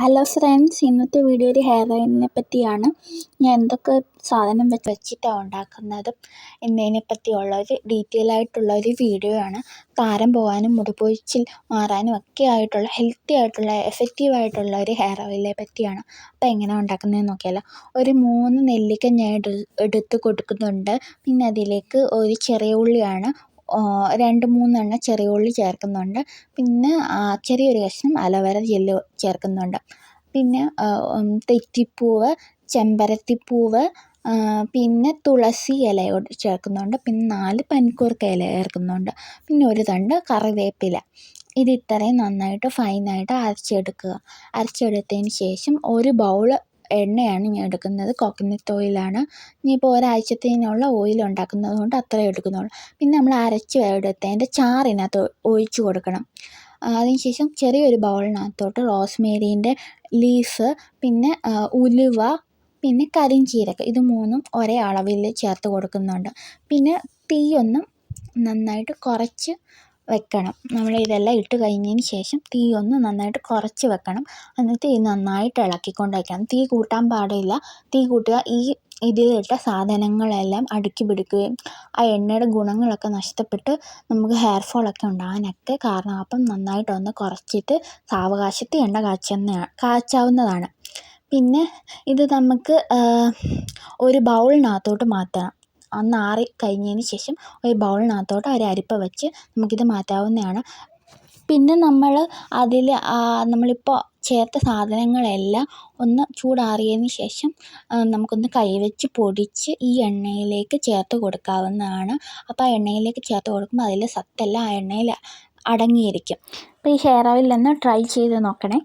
Hello friends, ഇന്നത്തെ video ഒരു hair ഓയിലിനെ പറ്റിയാണ്. ഞാൻ എന്തൊക്കെ സാധനം വെച്ചിട്ടാണ് ഉണ്ടാക്കുന്നത് എന്നതിനെ പറ്റിയുള്ളൊരു ഡീറ്റെയിൽ ആയിട്ടുള്ളൊരു വീഡിയോ ആണ്. താരൻ പോകാനും മുടി പൊഴിച്ചിൽ മാറാനും ഒക്കെ ആയിട്ടുള്ള ഹെൽത്തി ആയിട്ടുള്ള എഫക്റ്റീവ് ആയിട്ടുള്ള ഒരു ഹെയർ ഓയിലിനെ പറ്റിയാണ്. അപ്പോൾ എങ്ങനെയാണ് ഉണ്ടാക്കുന്നതെന്ന് നോക്കിയാലോ. ഒരു 3 നെല്ലിക്ക ഞാൻ എടുത്ത് കൊടുക്കുന്നുണ്ട്. പിന്നെ അതിലേക്ക് ഒരു ചെറിയ ഉള്ളിയാണ് 2-3 ചെറിയ ഉള്ളി ചേർക്കുന്നുണ്ട്. പിന്നെ ചെറിയൊരു കഷ്ണം അലോവേര ജെല്ല് ചേർക്കുന്നുണ്ട്. പിന്നെ തെറ്റിപ്പൂവ്, ചെമ്പരത്തിപ്പൂവ്, പിന്നെ തുളസി ഇല ചേർക്കുന്നുണ്ട്. പിന്നെ 4 പനിക്കൂർക്ക ഇല ചേർക്കുന്നുണ്ട്. പിന്നെ ഒരു തണ്ട് കറിവേപ്പില. ഇത് ഇത്രയും നന്നായിട്ട് ഫൈനായിട്ട് അരച്ചെടുത്തതിന് ശേഷം ഒരു ബൗൾ എണ്ണയാണ് ഞാൻ എടുക്കുന്നത്. കോക്കനട്ട് ഓയിലാണ്. ഇനിയിപ്പോൾ ഒരാഴ്ചത്തേനുള്ള ഓയിൽ ഉണ്ടാക്കുന്നത് കൊണ്ട് അത്രയും എടുക്കുന്നുള്ളൂ. പിന്നെ നമ്മൾ അരച്ച് എടുത്തതിൻ്റെ ചാറിനകത്ത് ഒഴിച്ച് കൊടുക്കണം. അതിന് ശേഷം ചെറിയൊരു ബൗളിനകത്തോട്ട് റോസ്മേരീൻ്റെ ലീഫ്, പിന്നെ ഉലുവ, പിന്നെ കരിഞ്ചീരകം, ഇത് 3 ഒരേ അളവിൽ ചേർത്ത് കൊടുക്കുന്നുണ്ട്. പിന്നെ തീയൊന്ന് നന്നായിട്ട് കുറച്ച് വെക്കണം. നമ്മൾ ഇതെല്ലാം ഇട്ട് കഴിഞ്ഞതിന് ശേഷം തീ ഒന്ന് നന്നായിട്ട് കുറച്ച് വെക്കണം. എന്നിട്ട് ഇത് നന്നായിട്ട് ഇളക്കിക്കൊണ്ട് വയ്ക്കണം. തീ കൂട്ടാൻ പാടില്ല. തീ കൂട്ടുക ഇതിലിട്ട സാധനങ്ങളെല്ലാം അടുക്കി പിടിക്കുകയും ആ എണ്ണയുടെ ഗുണങ്ങളൊക്കെ നഷ്ടപ്പെട്ട് നമുക്ക് ഹെയർ ഫോളൊക്കെ ഉണ്ടാകാനൊക്കെ കാരണം. അപ്പം നന്നായിട്ടൊന്ന് കുറച്ചിട്ട് സാവകാശത്തിൽ എണ്ണ കാച്ചാവുന്നതാണ്. പിന്നെ ഇത് നമുക്ക് ഒരു ബൗളിനകത്തോട്ട് മാറ്റണം. ആറി കഴിഞ്ഞതിന് ശേഷം ഒരു ബൗളിനകത്തോട്ട് ഒരു അരിപ്പ വെച്ച് നമുക്കിത് മാറ്റാവുന്നതാണ്. പിന്നെ നമ്മളിപ്പോൾ ചേർത്ത സാധനങ്ങളെല്ലാം ഒന്ന് ചൂടാറിയതിന് ശേഷം നമുക്കൊന്ന് കൈവച്ച് പൊടിച്ച് ഈ എണ്ണയിലേക്ക് ചേർത്ത് കൊടുക്കാവുന്നതാണ്. അപ്പോൾ ആ എണ്ണയിലേക്ക് ചേർത്ത് കൊടുക്കുമ്പോൾ അതിലെ സത്തെല്ലാം ആ എണ്ണയിൽ അടങ്ങിയിരിക്കും. അപ്പോൾ ഈ ഹെയർ ഓയിലൊന്ന് ട്രൈ ചെയ്ത് നോക്കണേ.